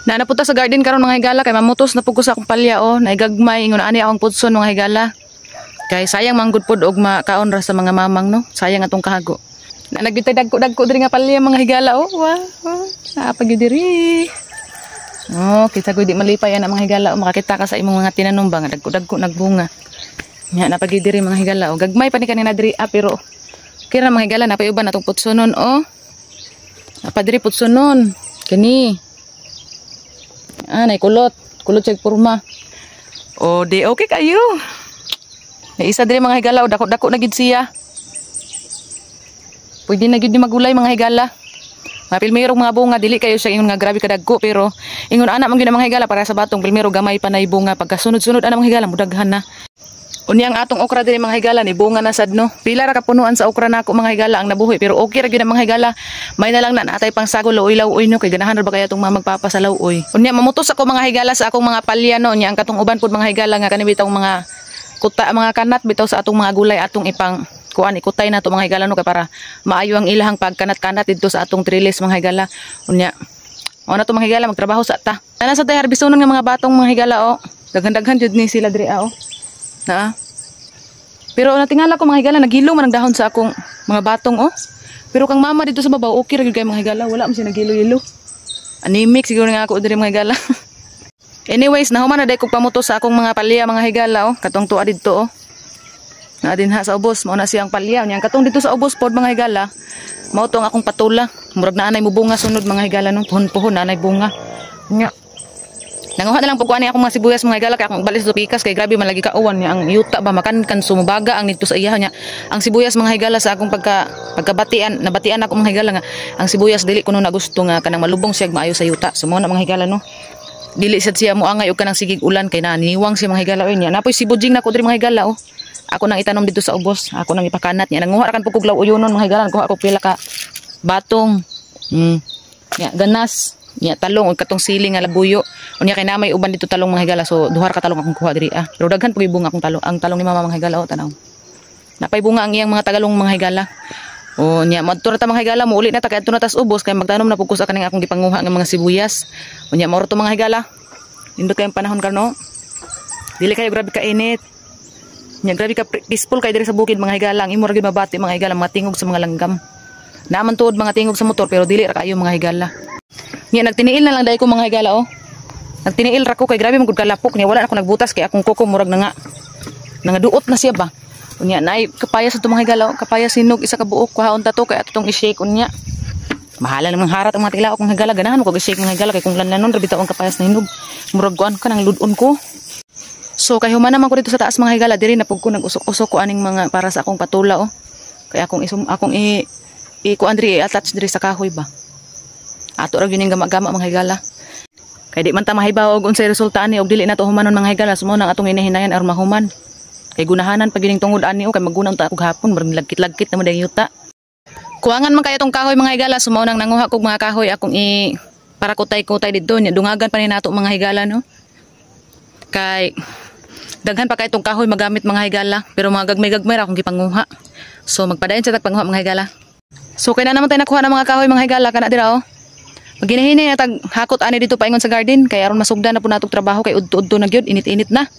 Na napunta sa garden karon mga higala kay mamutos na pugos akong palya oh, naigagmay ingon ani akong pudson mga higala. Kay sayang manggud pod og makaon ra sa mga mamang no. Sayang atong kahago. Na nagbitay dagko diri nga palya mga higala oh. Wow. Napag diri. Oh, kita ko di malipay ana mga higala oh, makakita ka sa imong mga tinanom ba nga dagko nagbunga. Nya napag diri mga higala oh. Gagmay pa ni kanina diri pero kira mga higala napay uban atong pudsonon oh. Napadiri pudsonon. Kani. Nay kulot siya purma. O di okay kayo. May isa diri mga higala o dako na gid siya. Pwede na gid ni magulay mga higala. Mapilmirong mga bunga dili kayo siya ingon nga grabe kadagko pero ingon ana man gyud mga higala para sa batong pilmiro gamay pa nay bunga pagkasunod-sunod ana mga higala mudaghan na. Unyang atong okra diri mga higala ni bunga na sad no. Pila ra ka punuan sa okra nako mga higala ang nabuhi pero okay ra gyud ang mga higala. May na lang na natay pang sago laoy no kay ganahan ra ba kaya tong mga magpapasalaw oy. Unya mamutos ako mga higala sa akong mga palya no nya ang katong uban pud mga higala nga kani bitong mga kuta mga kanat bitaw sa atong mga gulay atong ipang kuan ikutay na to mga higala no kay para maayo ang ilahang pagkanat-kanat didto sa atong trilis mga higala. Unya na to mga higala magtrabaho sa ta. Ana sa tay harbisonon nga mga batong mga higala oh. Daghan-daghan jud ni sila diri oh. Na. Pero natingala ko mga higala nagilo man ang dahon sa akong mga batong oh. Pero kang mama dito sa babaw okay ra gyud kay mga higala wala man siya nagilo-ilo. Anemic siguro nga ako diri mga higala. Anyways, nahuman na day kog pamuto sa akong mga palya mga higala oh. Katong tuwa didto oh. Na dinha sa ubos mao na siyang palya nya katong dito sa ubos pod mga higala. Mao to ang akong patula. Murag na anay mo bunga sunod mga higala nung puhon-puhon na anay bunga. Nya nanguha na lang pagkuha niya akong mga sibuyas mga higala kay akong balis sa pikas kay grabe malagi kauwan niya ang yuta ba makan sumubaga ang nito sa iya niya. Ang sibuyas mga higala sa akong pagkabatian nabatian ako mga higala nga ang sibuyas dili kuno na gusto nga kanang malubong siya maayo sa yuta. Sumo na mga higala no. Dili sad siya moangay og kanang sigig ulan kay naniwang siya mga higala niya. Napoy sibujing nako diri mga higala oh. Ako nang itanom dito sa ubos, ako nang ipakanat niya. Nanguha ra kan pugog law uyonon mga higala, kuha ko pila ka batong. Ya ganas. Nya talong ug katong siling nga labuyo. Unya kay namay uban dito talong mga higala so duhar ka talong akong kuha diri ah. Pero daghan pug bunga akong talong. Ang talong ni mama mga higala oh tanaw. Napay bunga ang iyang mga tagalong mga higala. O nya madto ta mga higala mo uli na ta kay adto na tas ubos kay magtanom na pug ko sa kaning akong gipanguha nga mga sibuyas. Unya mao to mga higala. Indot kay ang panahon karno. Dili kayo grabe ka init. Nya grabe ka peaceful kay diri sa bukid mga higala. Ang imo ra gyud mabati mga higala mga tingog sa mga langgam. Naman tuod mga tingog sa motor pero dili ra kayo mga higala. Nya nagtiniil na lang day ko mga higala oh. Nagtiniil ra ko kay grabe man gud kalapok niya wala na ako nagbutas kay akong kuko murag na nga duot na siya ba. Unya nay kapaya sa mga higala oh. Kapaya sinog isa ka buok kuhaon ta to kay atong i-shake unya. Mahala namang harat ang mga tilaok mga higala ganahan ko i-shake mga higala kay kung lanlanon ra bitaw ang kapayas na hinog. Murag kuan ka nang ludon ko. So kay human naman ko dito sa taas mga higala diri na pug ko nag-usok-usok ko aning mga para sa akong patula oh. Kay akong kuan diri attach diri sa kahoy ba. Ato ra gyud ning gama-gama mga higala. Kay di man ta mahibaw og unsay resulta ani og dili na to humanon mga higala sumo nang atong hinahinayan aron mahuman. Kay gunahanan pag gining tungod ani o kay magunaw ta og hapon barang lagkit-lagkit na mo dayong yuta. Kuangan man kay itong kahoy mga higala sumo nang nanguha kog mga kahoy akong para kutay-kutay didto nya dungagan pa ni nato mga higala no. Kay daghan pa kay itong kahoy magamit mga higala pero mga gagmay-gagmay ra akong gipanguha. So magpadayon sa tagpanguha mga higala. So kay na naman tayo nakuha ng mga kahoy mga higala kana dira oh. Maghinahini na tag hakot ani dito paingon sa garden kay aron masugdan na po natog trabaho kay udto-udto na gyud init-init na.